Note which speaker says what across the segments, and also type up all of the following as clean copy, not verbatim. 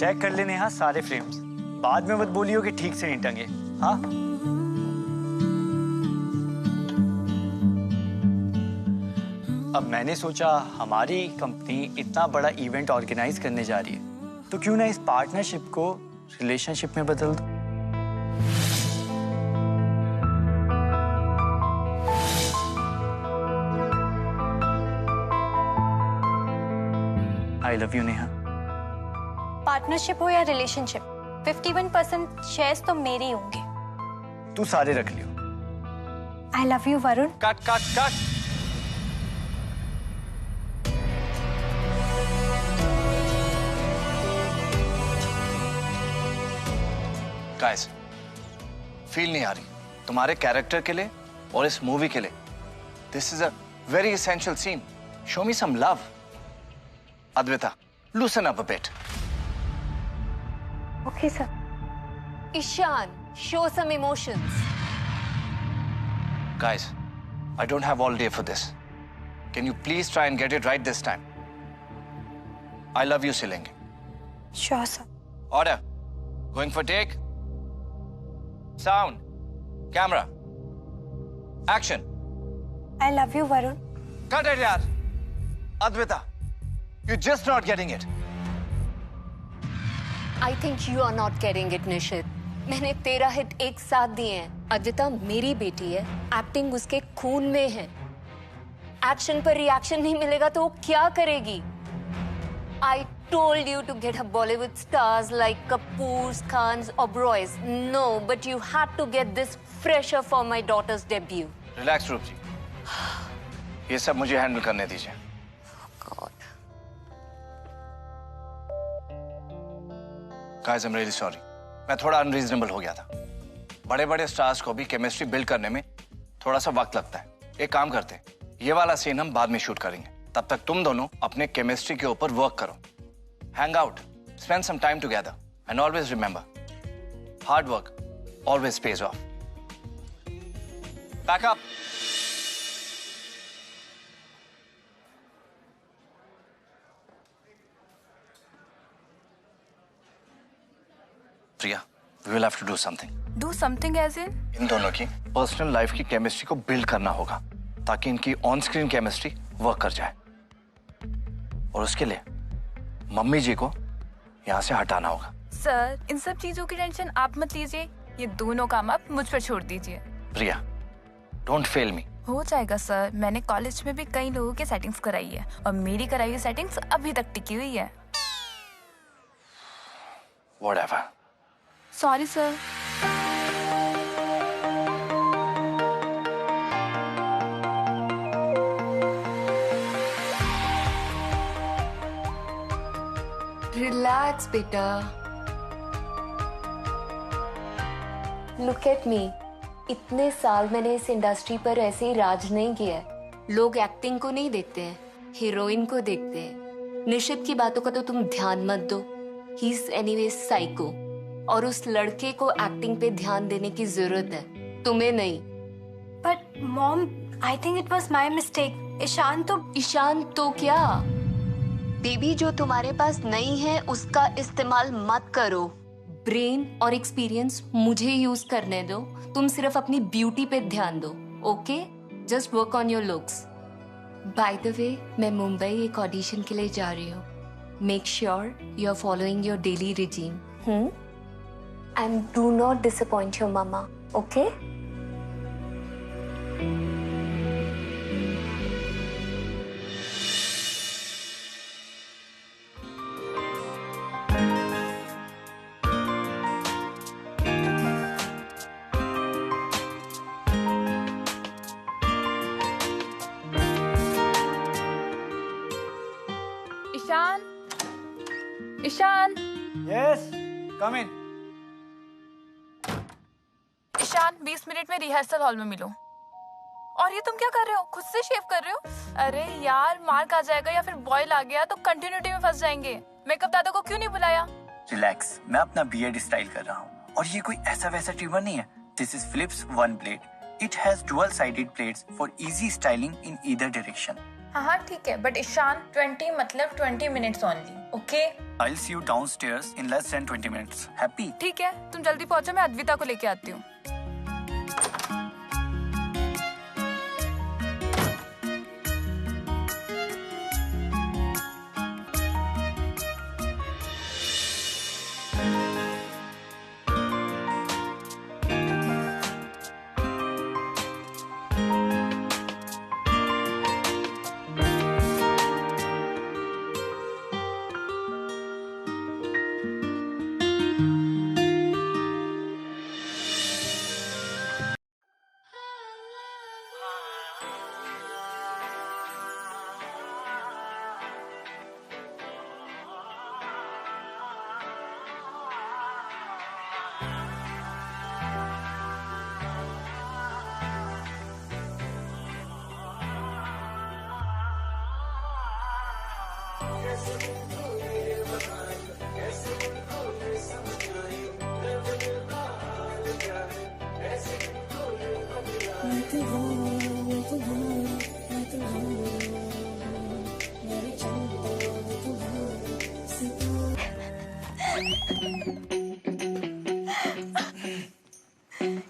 Speaker 1: Check कर लेने हाँ सारे फ्रेम्स, बाद में मत बोलियो कि ठीक से नहीं टंगे। हाँ अब मैंने सोचा हमारी कंपनी इतना बड़ा इवेंट ऑर्गेनाइज करने जा रही है, तो क्यों ना इस पार्टनरशिप को रिलेशनशिप में बदल दो। आई लव यू नेहा।
Speaker 2: पार्टनरशिप हो या रिलेशनशिप, 51% शेयर्स तो मेरे ही होंगे।
Speaker 1: तू सारे रख लियो।
Speaker 2: I love you Varun.
Speaker 1: Cut cut cut.
Speaker 3: Guys, feel नहीं आ रही तुम्हारे कैरेक्टर के लिए और इस मूवी के लिए। This is a very essential scene. Show me some love. Advita, loosen up a bit.
Speaker 2: Okay sir.
Speaker 4: Ishaan, show some emotions.
Speaker 3: Guys, I don't have all day for this. Can you please try and get it right this time? I love you, Siling.
Speaker 2: Sure, sir.
Speaker 3: Order. Going for take. Sound. Camera. Action.
Speaker 2: I love you, Varun.
Speaker 3: Cut it, yaar. Advita, you're just not getting it.
Speaker 4: I think you are not getting it, Nishit. मैंने 13 hit एक साथ दिए हैं। अद्विता मेरी बेटी है, acting उसके खून में है। एक्शन पर रिएक्शन नहीं मिलेगा तो वो क्या करेगी? I told you to get her Bollywood stars like Kapoor's, Khan's, Oberoi's. No, but you had to get this fresher for my daughter's debut.
Speaker 3: Relax, रूप जी। ये सब मुझे हैंडल करने दीजिए।
Speaker 4: God.
Speaker 3: Guys, I'm really sorry. मैं थोड़ा unreasonable हो गया था। बड़े बड़े स्टार्स को भी केमिस्ट्री बिल्ड करने में थोड़ा सा वक्त लगता है। एक काम करते हैं, ये वाला सीन हम बाद में शूट करेंगे। तब तक तुम दोनों अपने केमिस्ट्री के ऊपर वर्क करो। Hang out, spend some time together and always remember, hard work always pays off. Pack up. Priya, we will have to do something.
Speaker 5: Do something as in?
Speaker 3: इन दोनों की पर्सनल लाइफ की केमिस्ट्री को build करना होगा ताकि इनकी on screen chemistry work कर जाए। और उसके लिए मम्मी जी को यहाँ से हटाना होगा।
Speaker 5: सर, इन सब चीजों की टेंशन आप मत लीजिए, ये दोनों काम आप मुझ पर छोड़ दीजिए।
Speaker 3: प्रिया, डोंट फेल मी।
Speaker 5: हो जाएगा सर, मैंने कॉलेज में भी कई लोगों की सेटिंग्स कराई है और मेरी कराई हुई सेटिंग्स अभी तक टिकी हुई है।
Speaker 3: Whatever.
Speaker 5: Sorry sir.
Speaker 4: Relax, बेटा। Look at me. इतने साल मैंने इस इंडस्ट्री पर ऐसे ही राज नहीं किया है। लोग एक्टिंग को नहीं देखते हैं, हीरोइन को देखते हैं। निशित की बातों का तो तुम ध्यान मत दो। He is anyway psycho. और उस लड़के को एक्टिंग पे ध्यान देने की जरूरत है, तुम्हें नहीं।
Speaker 2: But mom, I think it was my mistake. Ishan तो क्या? बेबी, जो तुम्हारे पास नहीं है उसका इस्तेमाल मत करो।
Speaker 4: ब्रेन और एक्सपीरियंस मुझे यूज करने दो, तुम सिर्फ अपनी ब्यूटी पे ध्यान दो। Okay, just work on your looks. By the way, मैं मुंबई एक ऑडिशन के लिए जा रही हूँ। Make sure you are following your daily regime. And do not disappoint your mama, okay?
Speaker 5: Ishaan, Ishaan.
Speaker 1: Yes, come in.
Speaker 5: Ishaan, 20 minute में रिहर्सल हॉल में मिलो। और ये तुम क्या कर रहे हो? खुद से शेव कर रहे हो? अरे यार, मार्क आ जाएगा या फिर बॉयल आ गया तो कंटिन्यूटी में फंस जाएंगे। मेकअप दादा को क्यों नहीं बुलाया?
Speaker 1: रिलैक्स, मैं अपना बियर्ड स्टाइल कर रहा हूँ और ये कोई ऐसा वैसा ट्रिमर नहीं है। This is Philips one blade. It has dual sided blades for easy styling in either direction.
Speaker 5: हाँ हाँ ठीक है, बट ईशान 20 मतलब 20 minutes only, okay?
Speaker 1: I'll see you downstairs in less than 20 minutes. Happy?
Speaker 5: ठीक है, तुम जल्दी पहुंचो, मैं अद्विता को लेके आती हूँ।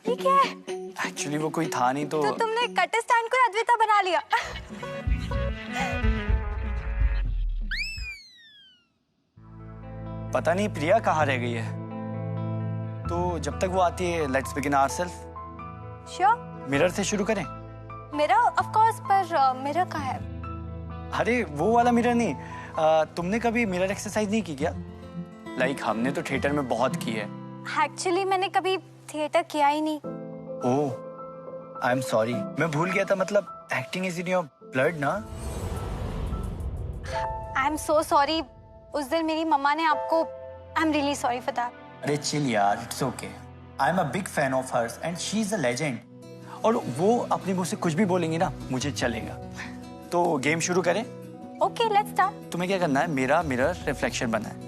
Speaker 2: ये क्या है?
Speaker 1: Actually वो कोई था नहीं तो
Speaker 2: तुमने कटर स्टैंड को अद्विता बना लिया।
Speaker 1: पता नहीं प्रिया कहाँ रह गई है। तो जब तक वो आती है let's begin ourselves.
Speaker 2: Sure.
Speaker 1: Mirror से शुरू करें?
Speaker 2: मिरर ऑफ कोर्स, पर मिरर कहाँ है?
Speaker 1: अरे वो वाला मिरर नहीं। तुमने कभी मिरर एक्सरसाइज नहीं की क्या? लाइक हमने तो थिएटर में बहुत की है।
Speaker 2: एक्चुअली मैंने कभी थिएटर किया ही नहीं।
Speaker 1: ओह आई एम सॉरी, मैं भूल गया था। मतलब acting is in your blood ना।
Speaker 2: I am so sorry. उस दिन मेरी मम्मा ने आपको, I am really sorry for that.
Speaker 1: अरे चिल यार, it's okay. I am a big fan of hers and she is a legend. और वो अपने मुंह से कुछ भी बोलेंगी ना, मुझे चलेगा। तो गेम शुरू करें?
Speaker 2: Okay let's start.
Speaker 1: तुम्हें क्या करना है, मेरा मिरर रिफ्लेक्शन बना है।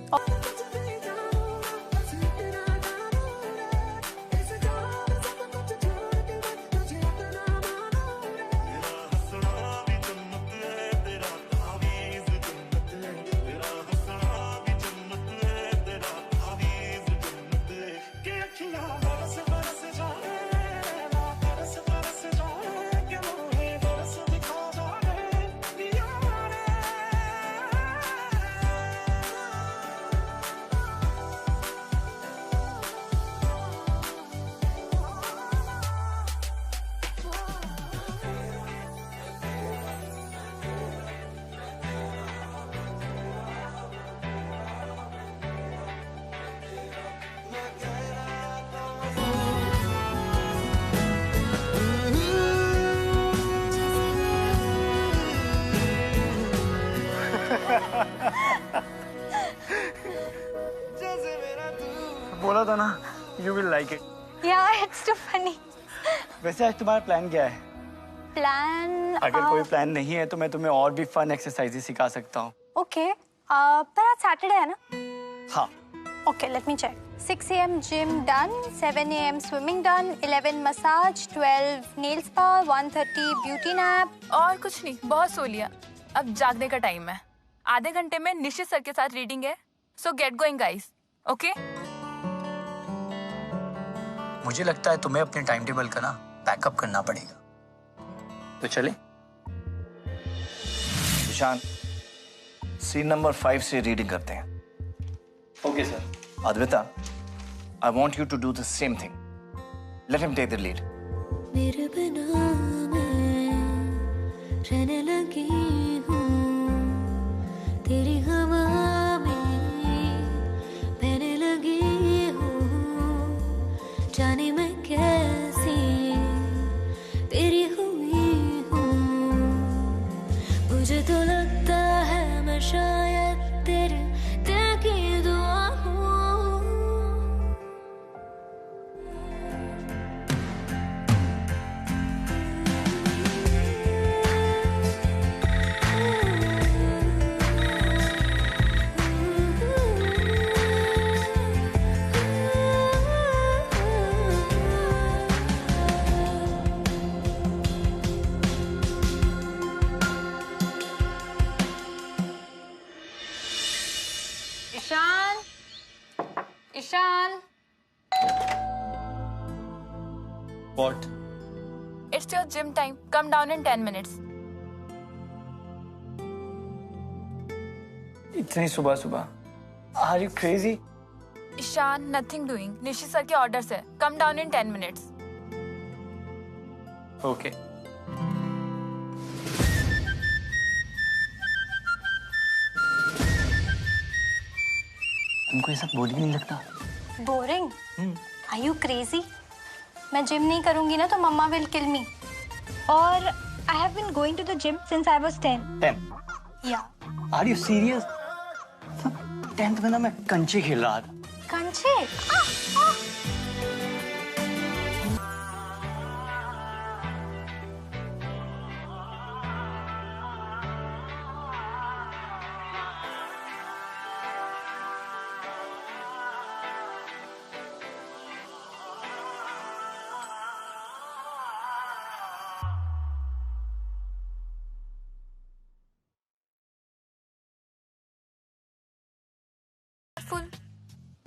Speaker 1: बोला था ना, यू विल लाइक इट।
Speaker 2: या इट्स टू फनी।
Speaker 1: वैसे आज तुम्हारा प्लान क्या है?
Speaker 2: प्लान?
Speaker 1: अगर कोई प्लान नहीं है तो मैं तुम्हें और भी फन एक्सरसाइजेस सिखा सकता हूँ।
Speaker 2: ओके, पर आज सैटरडे है ना?
Speaker 1: हाँ।
Speaker 2: Okay let me check. 6 AM gym done, 7 AM swimming done, 11 massage, 12 nail spa, 1:30 beauty nap.
Speaker 5: और कुछ नहीं, बहुत सो लिया। अब जागने का टाइम है। आधे घंटे में निश्चित सर के साथ रीडिंग है, सो गेट गोइंग गाइस, ओके?
Speaker 1: मुझे लगता है तुम्हें अपने टाइम टेबल का ना बैकअप करना पड़ेगा। तो चले?
Speaker 3: ईशान, सीन नंबर 5 से रीडिंग करते हैं।
Speaker 1: Okay sir.
Speaker 3: Advaita, I want you to do the same thing. Let him take the lead.
Speaker 6: मेरे बिना मैं रहने लगी हूँ, तेरी हवा में बहने लगी हूँ, जाने मैं कैसी तेरी हुई हूँ, मुझे तो लगता है मैं शायद तेरे दिल की दुआ हूँ।
Speaker 5: Ishan,
Speaker 1: What?
Speaker 5: it's your gym time. Come down in 10 minutes.
Speaker 1: इतनी सुबह सुबह? Are you crazy?
Speaker 5: Ishaan, nothing doing. Nishi sir के ऑर्डर से. Come down in 10 minutes.
Speaker 1: Okay. तुमको ये सब बोरिंग नहीं लगता?
Speaker 2: बोरिंग? Are you crazy? मैं जिम नहीं करूंगी ना तो मम्मा विल किल मी.
Speaker 7: और I have been going to the gym since I was 10.
Speaker 1: 10.
Speaker 2: या
Speaker 1: Are you serious? 10th में ना मैं कंचे खेल रहा था.
Speaker 2: कंचे?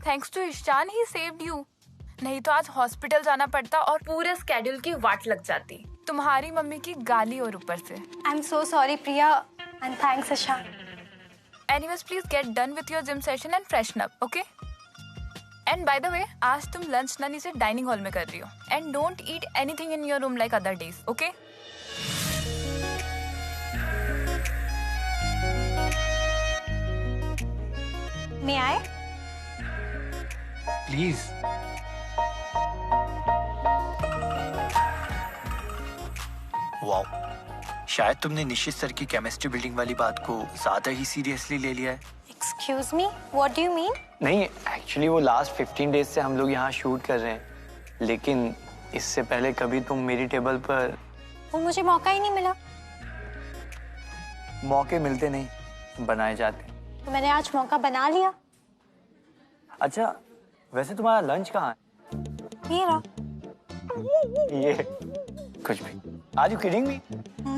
Speaker 5: Thanks to Ishaan, he saved you. नहीं तो आज हॉस्पिटल जाना पड़ता और पूरे स्केड्यूल की वाट लग जाती. तुम्हारी मम्मी की गाली और ऊपर से.
Speaker 2: I am so sorry Priya and thanks Ishaan.
Speaker 5: Anyways, please get done with your gym session and freshen up, okay? And by the way, आज तुम लंच ना नीचे डाइनिंग हॉल में कर रही हो. And don't eat anything in your room like other days, okay?
Speaker 2: May I?
Speaker 1: Please. Wow, शायद तुमने निशित सर की केमिस्ट्री बिल्डिंग वाली बात को ज्यादा ही सीरियसली ले लिया है.
Speaker 2: Excuse me? What do you mean?
Speaker 1: नहीं, एक्चुअली वो लास्ट 15 डेज से हम लोग यहाँ शूट कर रहे हैं, लेकिन इससे पहले कभी तुम मेरी टेबल पर.
Speaker 2: वो मुझे मौका ही नहीं मिला.
Speaker 1: मौके मिलते नहीं, बनाए जाते.
Speaker 2: तो मैंने आज मौका बना लिया.
Speaker 1: अच्छा, वैसे तुम्हारा लंच कहाँ है?
Speaker 2: ये रहा.
Speaker 1: ये कुछ भी. Are you kidding me?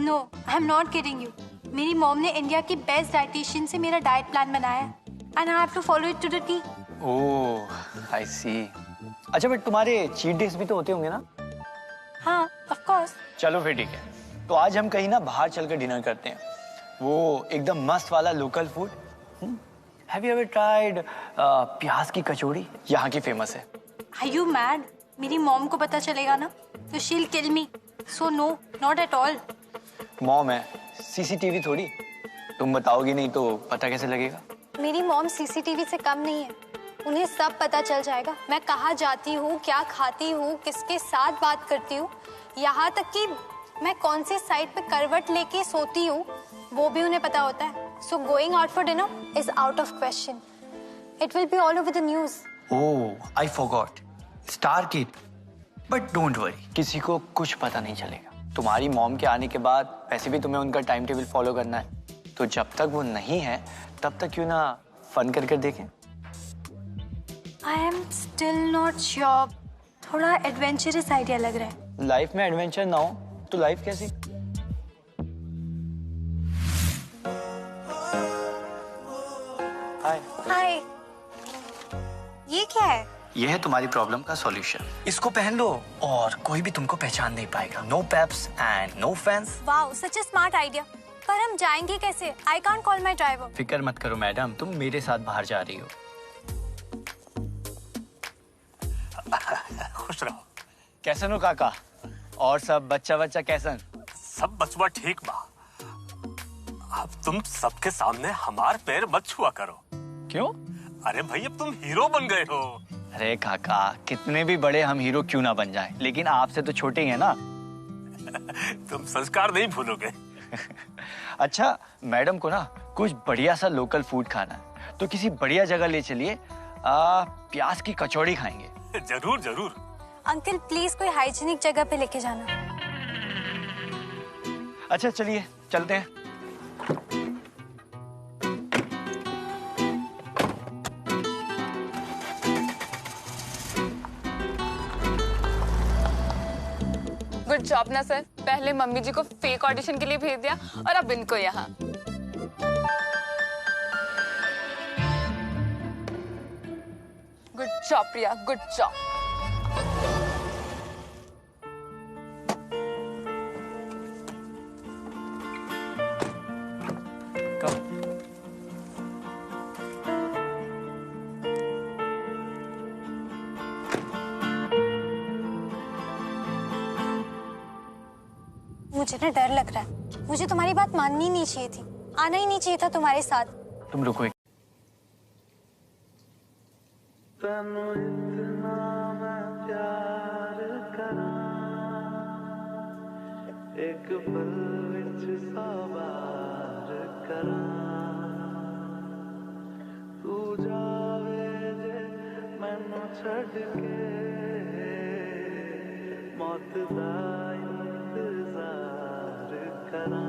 Speaker 2: No, I'm not kidding you. मेरी मॉम ने इंडिया की बेस्ट डाइटिशियन से मेरा डाइट प्लान बनाया है. And I have to follow it to the T.
Speaker 1: Oh, I see. अच्छा, बट तुम्हारे चीट डेज भी तो होते होंगे ना?
Speaker 2: हाँ, of course.
Speaker 1: चलो फिर ठीक है. तो आज हम कहीं ना बाहर चलकर डिनर करते हैं. वो एकदम मस्त वाला local food. Have you ever tried प्याज की कचौड़ी? यहाँ की फेमस है.
Speaker 2: Are you mad? मेरी मॉम को पता चलेगा ना तो she'll kill me. So no, not at all.
Speaker 1: Mom है, सीसीटीवी थोड़ी. तुम बताओगी नहीं तो पता कैसे लगेगा?
Speaker 2: मेरी मॉम सीसीटीवी से कम नहीं है. उन्हें सब पता चल जाएगा. मैं कहाँ जाती हूँ, क्या खाती हूँ, किसके साथ बात करती हूँ, यहाँ तक कि मैं कौन सी साइड पे करवट लेके सोती हूँ वो भी उन्हें पता होता है. So going out for dinner is out of question. It will be all over the news.
Speaker 1: Oh, I forgot. Star Kid. But don't worry, किसी को कुछ पता नहीं चलेगा. तुम्हारी मॉम के आने के बाद वैसे भी तुम्हें उनका टाइम टेबल फॉलो करना है, तो जब तक वो नहीं है तब तक क्यों ना फन कर देखें.
Speaker 2: I am still not sure. थोड़ा एडवेंचरस आइडिया लग रहा है.
Speaker 1: लाइफ में एडवेंचर ना हो तो लाइफ कैसी? हाय.
Speaker 2: हाय. ये क्या है?
Speaker 1: ये है तुम्हारी प्रॉब्लम का सॉल्यूशन. इसको पहन लो और कोई भी तुमको पहचान नहीं पाएगा. No paps and no fans.
Speaker 2: Wow, such a smart idea. पर हम जाएंगे कैसे? I can't call my driver.
Speaker 1: फिक्र मत करो मैडम, तुम मेरे साथ बाहर जा रही हो.
Speaker 8: खुश रहो.
Speaker 1: कैसन हो काका? और सब बच्चा कैसन?
Speaker 8: सब बचवा ठीक बा. अब तुम सबके सामने हमार पैर मत छुआ करो.
Speaker 1: क्यों?
Speaker 8: अरे भाई, अब तुम हीरो बन गए हो.
Speaker 1: अरे काका, कितने भी बड़े हम हीरो क्यों ना बन जाएं, लेकिन आपसे तो छोटे ही है ना.
Speaker 8: तुम संस्कार नहीं भूलोगे.
Speaker 1: अच्छा, मैडम को ना कुछ बढ़िया सा लोकल फूड खाना है, तो किसी बढ़िया जगह ले चलिए. प्याज की कचौड़ी खाएंगे.
Speaker 8: जरूर जरूर.
Speaker 2: अंकल प्लीज कोई हाइजीनिक जगह पे लेके जाना.
Speaker 1: अच्छा चलिए चलते हैं.
Speaker 5: गुड जॉब ना सर. पहले मम्मी जी को फेक ऑडिशन के लिए भेज दिया और अब इनको यहाँ. गुड जॉब प्रिया, गुड जॉब।
Speaker 2: मुझे ना डर लग रहा है। मुझे तुम्हारी बात माननी नहीं चाहिए थी, आना ही नहीं चाहिए था तुम्हारे साथ।
Speaker 1: तुम रुको एक।
Speaker 9: एक पल विच सवार करा तू जावे जे मैनू छड़ के मौत दा इंतजार करा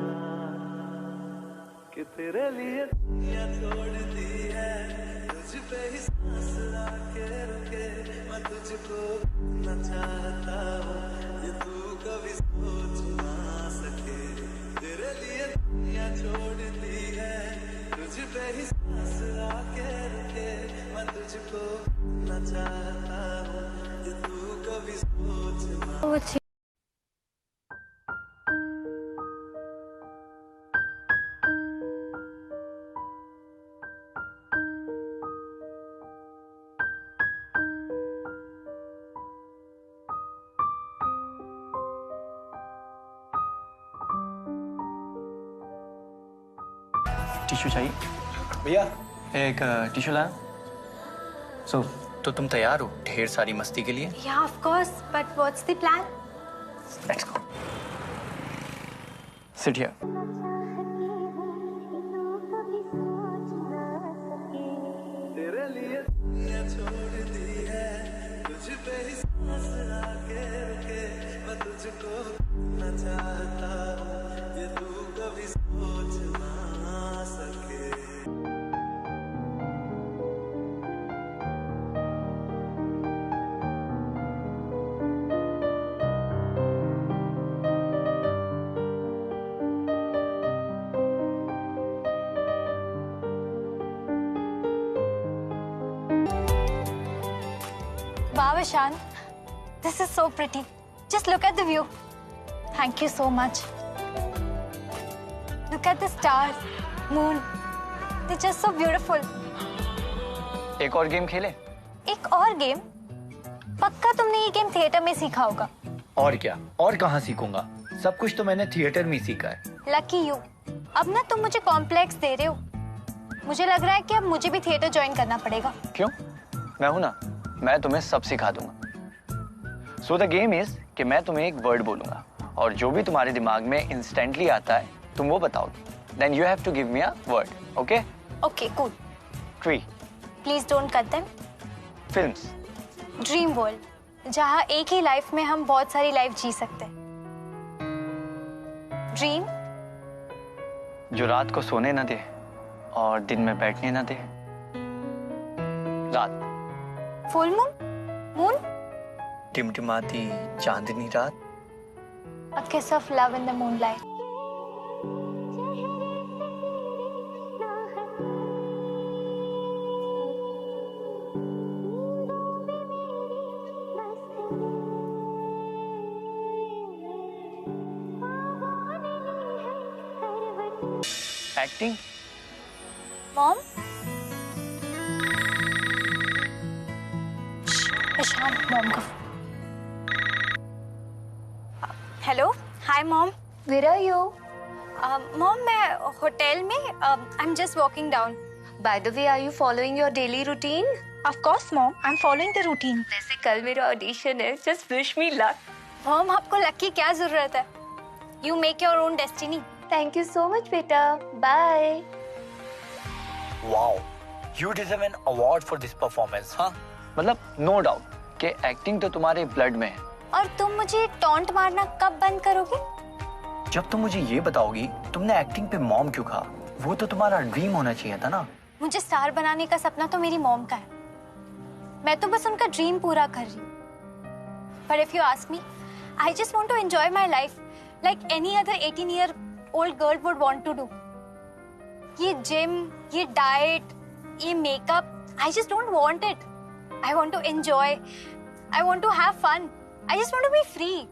Speaker 9: कि तेरे लिए दुनिया छोड़ दी है तुझ पे ही सांस आके रुके मैं तुझको न चाहता हूँ ये तू कभी सोच ना सके तेरे लिए दुनिया छोड़ दी है तुझ पे ही सांस आके रुके मैं तुझको न चाहता हूँ ये तू कभी सोच ना
Speaker 1: टिश्यू चाहिए भैया? एक टिश्यू लाया। सो तो तुम तैयार हो ढेर सारी मस्ती के लिए?
Speaker 2: Yeah, of course, but what's the plan?
Speaker 1: Let's go. Sit here.
Speaker 9: तेरे लिए दुनिया छोड़ दी है तुझ पे ही सांस आके रुके मैं तुझको न चाहता हूँ ये तू कभी सोच ना सके।
Speaker 2: Wow, Ishan, this is so pretty. Just look at the view. Thank you so much. Look at the stars, moon. They're just so beautiful.
Speaker 1: एक और गेम खेले?
Speaker 2: एक और गेम? पक्का तुमने ये गेम थिएटर में सीखा होगा।
Speaker 1: और क्या? और कहाँ सीखूंगा? सब कुछ तो मैंने थिएटर में सीखा है।
Speaker 2: Lucky you. अब ना तुम मुझे कॉम्प्लेक्स दे रहे हो। मुझे लग रहा है कि अब मुझे भी थिएटर ज्वाइन करना पड़ेगा।
Speaker 1: क्यों? मैं हूं ना, मैं तुम्हें सब सिखा दूंगा। सो द गेम इज कि मैं तुम्हें एक वर्ड बोलूंगा और जो भी तुम्हारे दिमाग में इंस्टेंटली आता है तुम वो बताओगे। Then you have to give me a word, okay?
Speaker 2: Okay, cool.
Speaker 1: Tree.
Speaker 2: Please don't cut them.
Speaker 1: Films.
Speaker 2: Dream world, जहाँ एक ही लाइफ में हम बहुत सारी लाइफ जी सकते हैं। ड्रीम,
Speaker 1: जो रात को सोने ना दे और दिन में बैठने ना दे। रात।
Speaker 2: फुल मून, मून,
Speaker 1: टिमटिमाती चांदनी रात।
Speaker 2: a kiss of love in the moonlight.
Speaker 1: Acting.
Speaker 2: Mom, Ishaan, mom का। Hello, hi mom.
Speaker 4: Where are you?
Speaker 2: Mom, मैं होटल में। I am just walking down.
Speaker 4: By the way, are you following your daily routine?
Speaker 7: Of course, Mom. I'm following the routine.
Speaker 4: वैसे कल मेरा audition है, just wish me luck.
Speaker 2: Mom, आपको luck की क्या जरूरत है? You make your own destiny.
Speaker 4: Thank you so much, बेटा. Bye.
Speaker 1: Wow, you deserve an award for this performance, हाँ? मतलब नो डाउट कि एक्टिंग तो तुम्हारे ब्लड में है।
Speaker 2: और तुम मुझे टॉन्ट मारना कब बंद करोगे?
Speaker 1: जब तुम मुझे ये बताओगी तुमने एक्टिंग पे मॉम क्यों कहा, वो तो तुम्हारा ड्रीम होना चाहिए था ना।
Speaker 2: मुझे स्टार बनाने का सपना तो मेरी मॉम का है, मैं तो बस उनका ड्रीम पूरा कर रही हूँ। But if you ask me, I just want to enjoy my life like any other 18-year-old girl would want to do. ये जिम, ये डाइट, ये makeup, I just don't want it. I want to enjoy. I want to have fun. I just want to be free.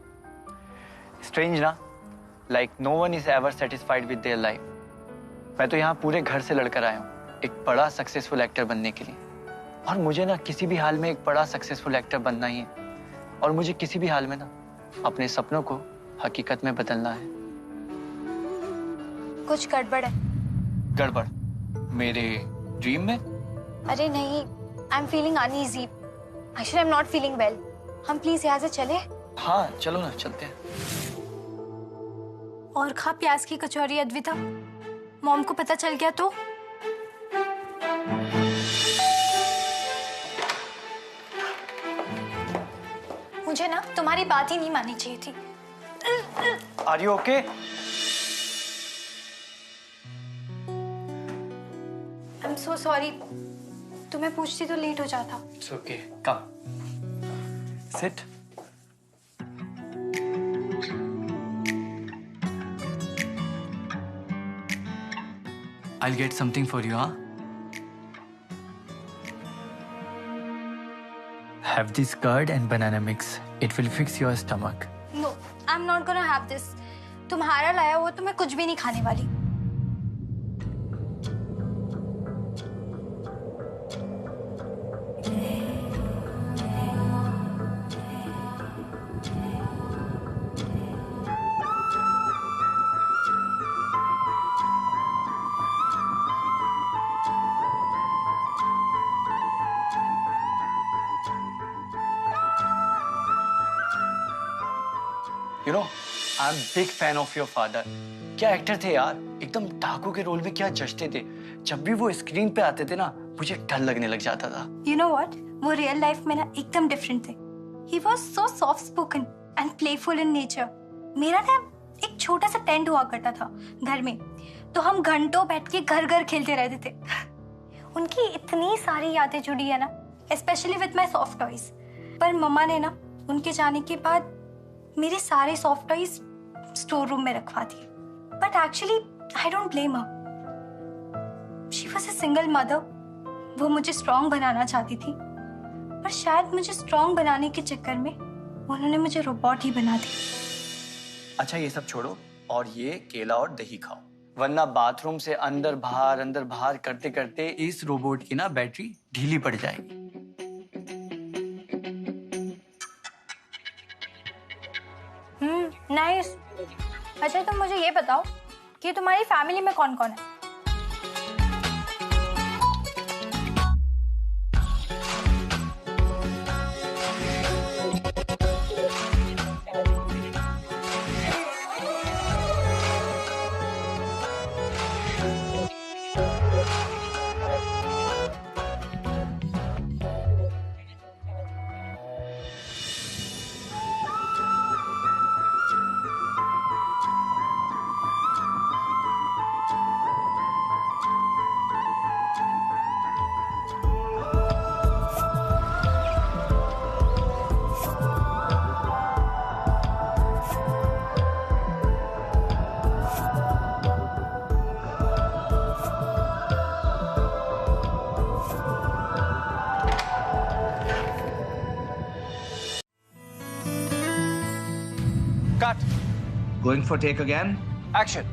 Speaker 1: Strange ना? Like no one is ever satisfied with their life. मैं तो यहाँ पूरे घर से लड़कर आया हूँ एक बड़ा सक्सेसफुल एक्टर बनने के लिए, और मुझे ना किसी भी हाल में एक बड़ा सक्सेसफुल एक्टर बनना ही है, और मुझे किसी भी हाल में ना अपने सपनों को हकीकत में बदलना है।
Speaker 2: कुछ गड़बड़ है।
Speaker 1: गड़बड़? मेरे ड्रीम में?
Speaker 2: अरे नहीं, I am feeling uneasy. Actually I am not feeling well. हम प्लीज यहाँ से चले?
Speaker 1: हाँ चलो ना, चलते हैं।
Speaker 2: और खा प्याज की कचौरी अद्विता। मॉम को पता चल गया तो? मुझे ना तुम्हारी बात ही नहीं माननी चाहिए थी।
Speaker 1: Are you okay?
Speaker 2: I'm so sorry. तुम्हें पूछती तो लेट हो जाता।
Speaker 1: It's okay. Come. Sit. I'll get something for you, huh? Have this curd and banana mix. It will fix your stomach.
Speaker 2: No, I'm not gonna have this. तुम्हारा लाया हुआ तो मैं कुछ भी नहीं खाने वाली।
Speaker 1: You know, I'm big fan of your father. क्या एक्टर थे यार, एकदम डाकू के रोल में क्या जचते थे। जब भी वो स्क्रीन पे आते थे ना, मुझे डर लगने लग जाता था।
Speaker 2: You know what? वो रियल लाइफ में ना एकदम डिफरेंट थे। He was so soft spoken and playful in nature. मेरा ना एक छोटा सा टेंट हुआ करता था घर में, तो हम घंटों बैठ के घर घर खेलते रहते थे। उनकी इतनी सारी यादें जुड़ी है ना, specially with my soft toys. पर मम्मा ने ना उनके जाने के बाद मेरे सारे सॉफ्ट टॉयज स्टोर रूम में रखवा दिए। But actually I don't blame her. She was a single mother. वो मुझे स्ट्रॉन्ग बनाना चाहती थी, पर शायद मुझे स्ट्रॉन्ग बनाने के चक्कर में उन्होंने मुझे रोबोट ही बना दी।
Speaker 1: अच्छा ये सब छोड़ो और ये केला और दही खाओ, वरना बाथरूम से अंदर बाहर करते करते इस रोबोट की ना बैटरी ढीली पड़ जाएगी।
Speaker 2: नाइस। अच्छा तुम मुझे ये बताओ कि तुम्हारी फैमिली में कौन कौन है?
Speaker 3: Cut. Going for take again. Action.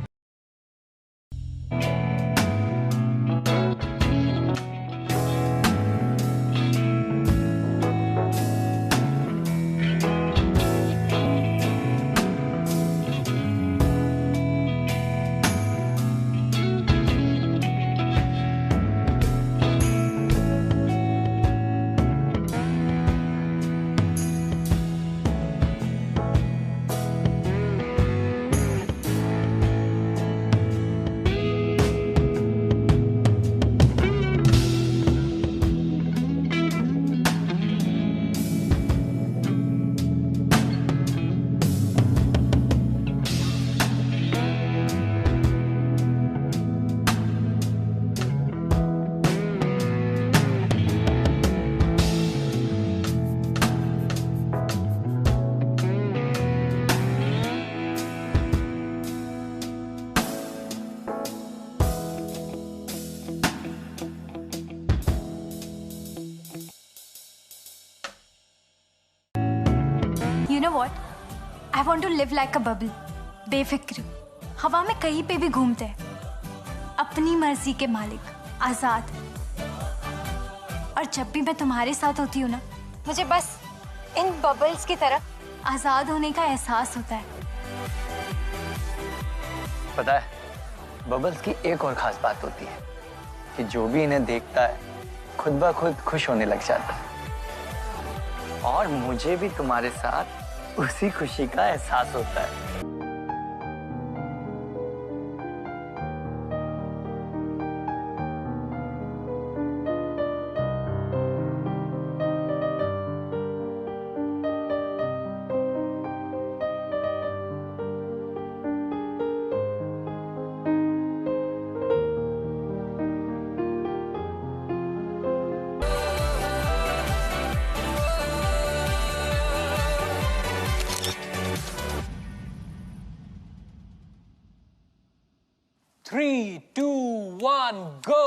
Speaker 7: Know what, I want to live like a bubble, बेफिक्र, हवा में कहीं पे भी घूमते हैं, अपनी मर्जी के मालिक, आजाद। और जब भी मैं तुम्हारे साथ होती हूँ ना, मुझे बस इन बबल्स की तरह आजाद होने का एहसास होता है।
Speaker 1: पता है, बबल्स की एक और खास बात होती है कि जो भी इन्हें देखता है खुद ब खुद खुश होने लग जाता है। और मुझे भी तुम्हारे साथ उसी खुशी का एहसास होता है।
Speaker 10: Three, two, one, go!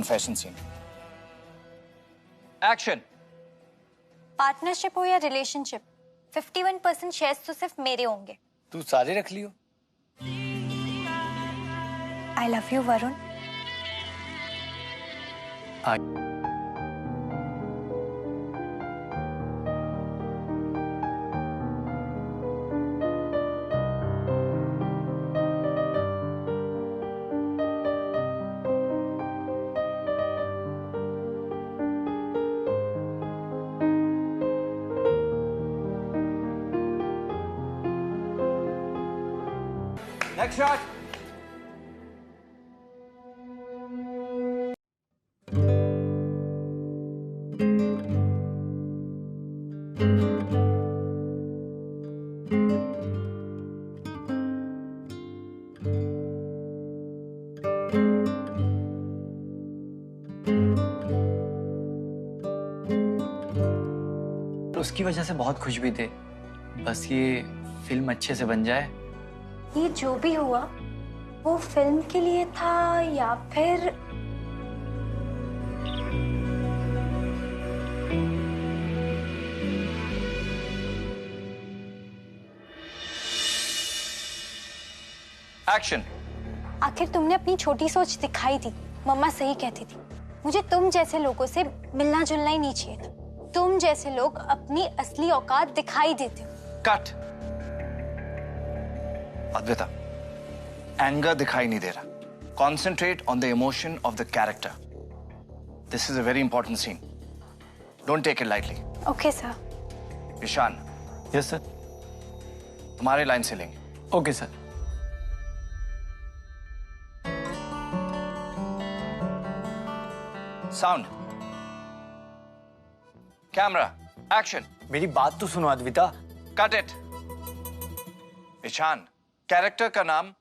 Speaker 3: Confession scene. Action.
Speaker 2: Partnership हो या रिलेशनशिप, 51% शेयर्स तो सिर्फ मेरे होंगे।
Speaker 1: तू सारे रख लियो।
Speaker 2: I love you Varun.
Speaker 3: Next shot.
Speaker 1: उसकी वजह से बहुत खुश भी थे, बस ये फिल्म अच्छे से बन जाए।
Speaker 2: ये जो भी हुआ वो फिल्म के लिए था या फिर
Speaker 3: Action.
Speaker 2: आखिर तुमने अपनी छोटी सोच दिखाई थी। मम्मा सही कहती थी, मुझे तुम जैसे लोगों से मिलना जुलना ही नहीं चाहिए था। तुम जैसे लोग अपनी असली औकात दिखाई देते हो।
Speaker 3: Cut. अद्विता, एंगर दिखाई नहीं दे रहा। Concentrate on the emotion of the character. This is a very important scene. Don't take it lightly.
Speaker 2: Okay sir.
Speaker 3: Ishaan,
Speaker 1: yes sir.
Speaker 3: तुम्हारे लाइन से लेंगे।
Speaker 1: Okay sir.
Speaker 3: Sound. Camera. Action.
Speaker 1: मेरी बात तो सुनो Advita.
Speaker 3: Cut it. Ishaan, character का नाम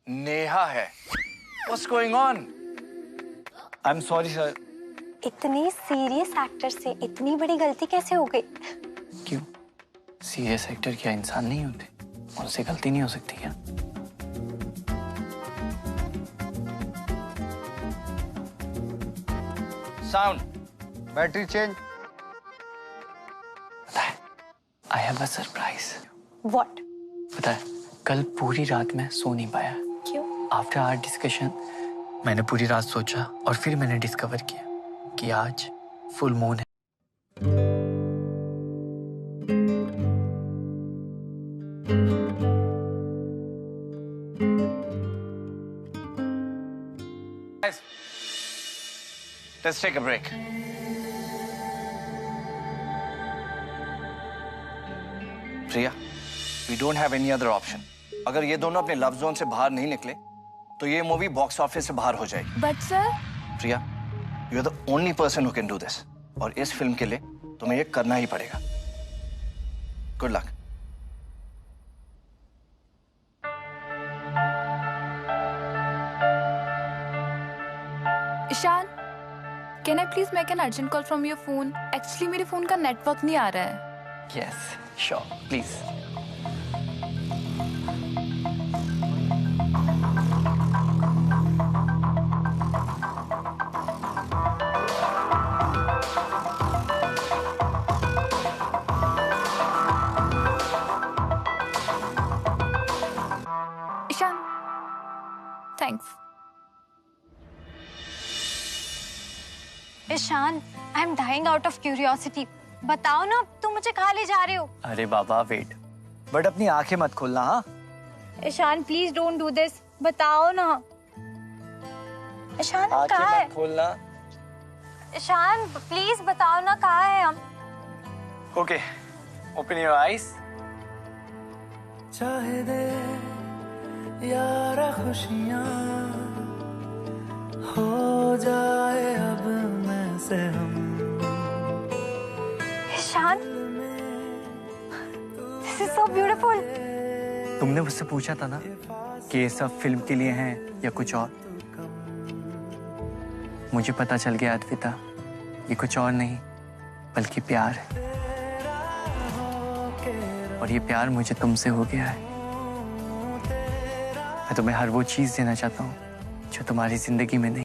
Speaker 3: नेहा है। What's going on?
Speaker 1: I am sorry sir,
Speaker 2: इतने सीरियस एक्टर से इतनी बड़ी गलती कैसे हो गई?
Speaker 1: क्यों? सीरियस एक्टर क्या इंसान नहीं होते? उनसे गलती नहीं हो सकती क्या?
Speaker 3: Sound, battery change.
Speaker 1: पता है, I have a surprise.
Speaker 2: What?
Speaker 1: पता है, कल पूरी रात मैं सो नहीं पाया।
Speaker 2: क्यों?
Speaker 1: आफ्टर आवर डिस्कशन मैंने पूरी रात सोचा और फिर मैंने डिस्कवर किया कि आज फुल मून है।
Speaker 3: Let's take a break. Priya, we don't have any other option. अगर ये दोनों अपने लव जोन से बाहर नहीं निकले तो ये मूवी बॉक्स ऑफिस से बाहर हो जाएगी।
Speaker 5: But sir,
Speaker 3: Priya, you are the only person who can do this और इस फिल्म के लिए तुम्हें ये करना ही पड़ेगा। Good luck.
Speaker 5: Ishaan, can I please make an urgent call from your phone? Actually मेरे फोन का नेटवर्क नहीं आ रहा है।
Speaker 1: Yes, sure, please.
Speaker 5: Ishaan, thanks.
Speaker 2: Ishaan, I am dying out of curiosity. बताओ ना, तुम मुझे कहाँ ले जा रहे हो?
Speaker 1: अरे बाबा वेट, बट अपनी आंखें मत खोलना। हाँ
Speaker 2: Ishaan, please don't do this. बताओ ना। ईशान, हम कहाँ है?
Speaker 1: खोलना।
Speaker 2: ईशान, प्लीज बताओ ना, कहाँ है हम?
Speaker 1: Okay, open your eyes.
Speaker 9: चाहे दे यारा खुशियाँ हो जाए अब मैं से हम।
Speaker 2: Ishaan, this is so beautiful.
Speaker 1: तुमने मुझसे पूछा था ना कि ये सब फिल्म के लिए हैं या कुछ और। मुझे पता चल गया अद्विता, ये कुछ और नहीं बल्कि प्यार है। और ये प्यार मुझे तुमसे हो गया है। मैं तुम्हें हर वो चीज देना चाहता हूँ जो तुम्हारी जिंदगी में नहीं।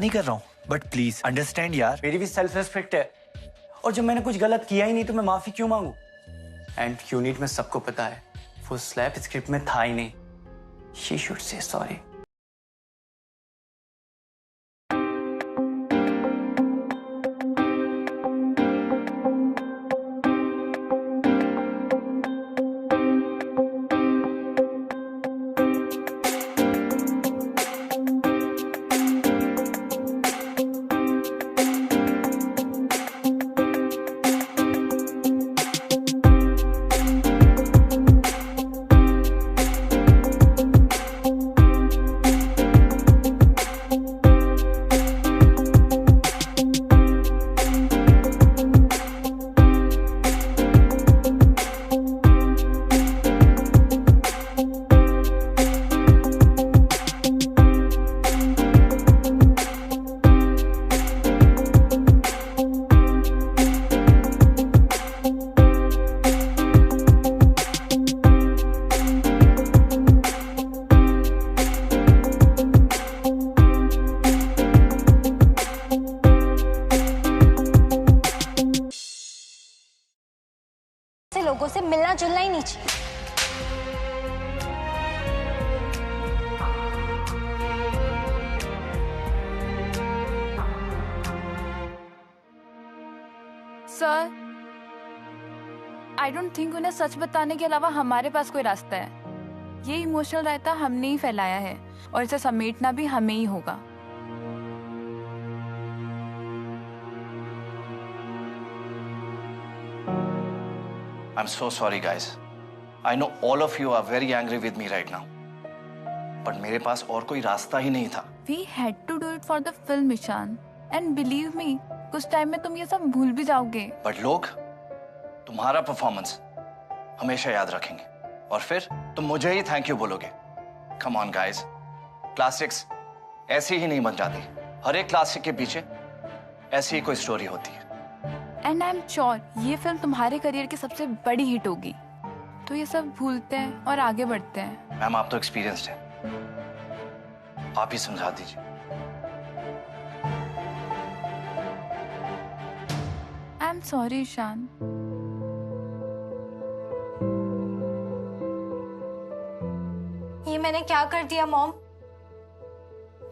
Speaker 1: नहीं कर रहा हूँ, बट प्लीज अंडरस्टैंड यार, मेरी भी सेल्फ रिस्पेक्ट है। और जब मैंने कुछ गलत किया ही नहीं तो मैं माफी क्यों मांगू? एंड यूनिट में सबको पता है वो स्लैप स्क्रिप्ट में था ही नहीं। She should say sorry.
Speaker 2: लोगों से मिलना जुलना ही नहीं चाहिए।
Speaker 5: सर, आई डोंट थिंक उन्हें सच बताने के अलावा हमारे पास कोई रास्ता है। ये इमोशनल रायता हमने ही फैलाया है और इसे समेटना भी हमें ही होगा।
Speaker 3: I'm so sorry, guys. I know all of you are very angry with me right now. But मेरे पास और कोई रास्ता ही नहीं था।
Speaker 5: We had to do it for the film, Ishaan. And believe me, कुछ टाइम में तुम ये सब भूल भी जाओगे।
Speaker 3: But लोग तुम्हारा परफॉर्मेंस हमेशा याद रखेंगे और फिर तुम मुझे ही थैंक यू बोलोगे। Come on, guys. क्लासिक्स ऐसी ही नहीं बन जाती। हर एक क्लासिक के पीछे ऐसी ही कोई स्टोरी होती है।
Speaker 5: एंड आई एम श्योर ये फिल्म तुम्हारे करियर की सबसे बड़ी हिट होगी। तो ये सब भूलते हैं और आगे बढ़ते हैं।
Speaker 3: मैम, आप तो एक्सपीरियंस्ड हैं, आप ही समझा दीजिए।
Speaker 5: I am sorry Ishaan.
Speaker 2: ये मैंने क्या कर दिया मॉम?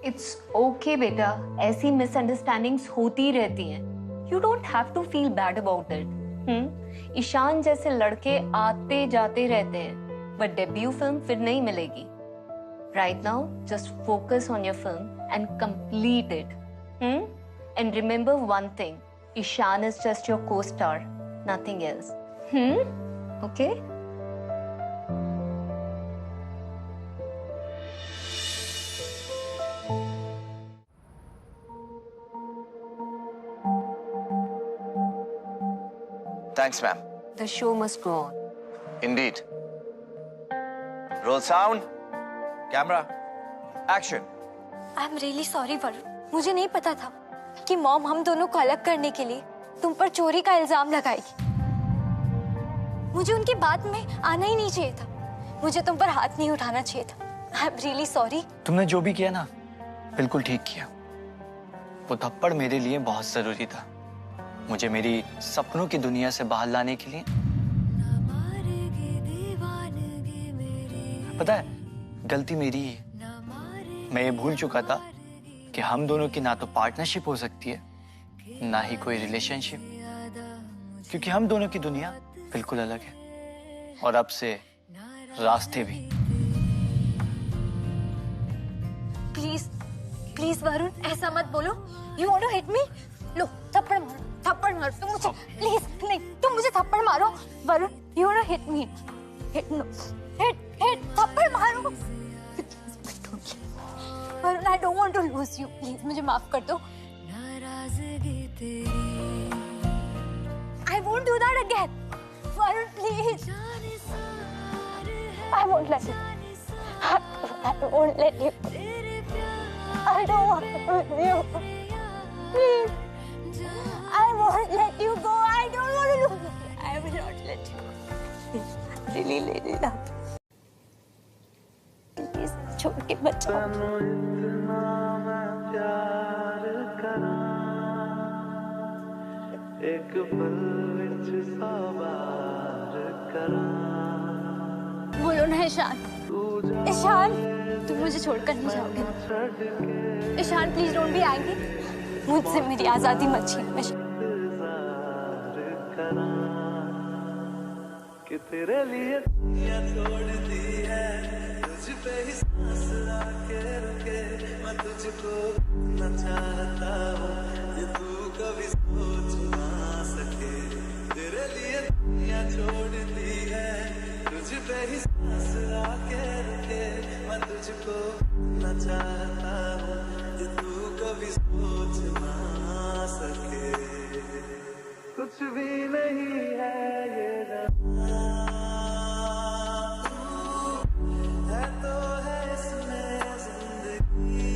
Speaker 4: इट्स ओके बेटा, ऐसी मिसअंडरस्टैंडिंग्स होती रहती हैं। You don't have to feel bad about it. Ishan जैसे लड़के आते जाते रहते हैं, but डेब्यू फिल्म फिर नहीं मिलेगी। Right now, just focus on your film and complete it. And remember one thing, Ishan is just your co-star, nothing else. Okay?
Speaker 3: Thanks, ma'am.
Speaker 4: The show must go on.
Speaker 3: Indeed. Roll sound. Camera. Action.
Speaker 2: I am really sorry Varun, मुझे नहीं पता था कि mom हम दोनों को अलग करने के लिए तुम पर चोरी का इल्जाम लगाएगी। मुझे उनकी बात में आना ही नहीं चाहिए था। मुझे तुम पर हाथ नहीं उठाना चाहिए था। आई एम रियली सॉरी।
Speaker 1: तुमने जो भी किया ना, बिल्कुल ठीक किया। वो थप्पड़ मेरे लिए बहुत जरूरी था, मुझे मेरी सपनों की दुनिया से बाहर लाने के लिए। पता है, गलती मेरी ही है। मैं ये भूल चुका था कि हम दोनों की ना तो पार्टनरशिप हो सकती है, ना ही कोई रिलेशनशिप, क्योंकि हम दोनों की दुनिया बिल्कुल अलग है और अब से रास्ते भी।
Speaker 2: प्लीज प्लीज वरुण, ऐसा मत बोलो। You want to hit me? लो थप्पड़ मारो, थप्पड़ मारो तुम मुझे। प्लीज नहीं, तुम मुझे थप्पड़ मारो Varun. You want to hit me? Hit no, hit थप्पड़ मारो Varun. I don't want to lose you, please मुझे माफ कर दो। I won't do that again Varun, please. I won't let you, I won't let you. I don't want to lose you. Please. I won't let you go. I don't want to lose you. I will not let you go. Really, really love. Please, छोड़ के बचाओ।
Speaker 9: एक पल विच सवार करा।
Speaker 2: बोलो ना ईशान, ईशान, तुम मुझे छोड़कर नहीं जाओगे। Ishan please don't be angry. मुझसे मेरी आजादी मत छीन।
Speaker 9: कि तेरे लिए छोड़ दी है, तुझ पे ही सांस आके रुके, मैं तुझको न चाहता हूँ, ये तू कभी सोच ना सके। तेरे लिए छोड़ दी है, तुझ पे ही सांस आके रुके, मैं तुझको न चाहता हूँ, ये तू कभी सोच ना सके। कुछ भी नहीं है ये है तो है इसमें जिंदगी।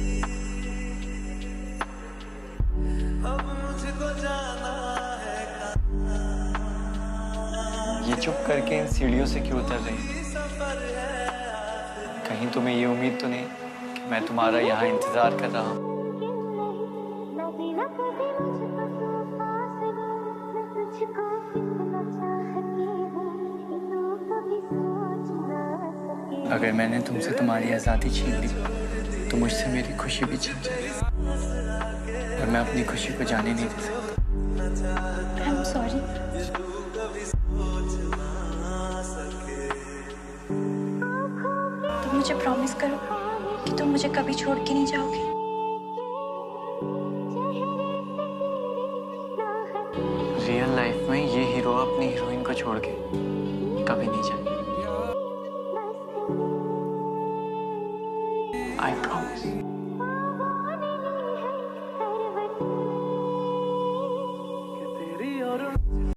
Speaker 9: अब मुझको जाना है
Speaker 1: ये चुप करके इन सीढ़ियों से क्यों उतर रही? कहीं तुम्हें ये उम्मीद तो नहीं कि मैं तुम्हारा यहाँ इंतजार कर रहा हूँ? अगर मैंने तुमसे तुम्हारी आज़ादी छीन ली तो मुझसे मेरी खुशी भी छीन जाएगी और मैं अपनी खुशी को जाने नहीं दे सकता।
Speaker 7: आई एम सॉरी। तुम मुझे प्रॉमिस करो कि तुम मुझे कभी छोड़ के नहीं जाओगे।
Speaker 1: रियल लाइफ में ये हीरो अपनी हीरोइन को छोड़ के कभी नहीं जाएगा। I promise.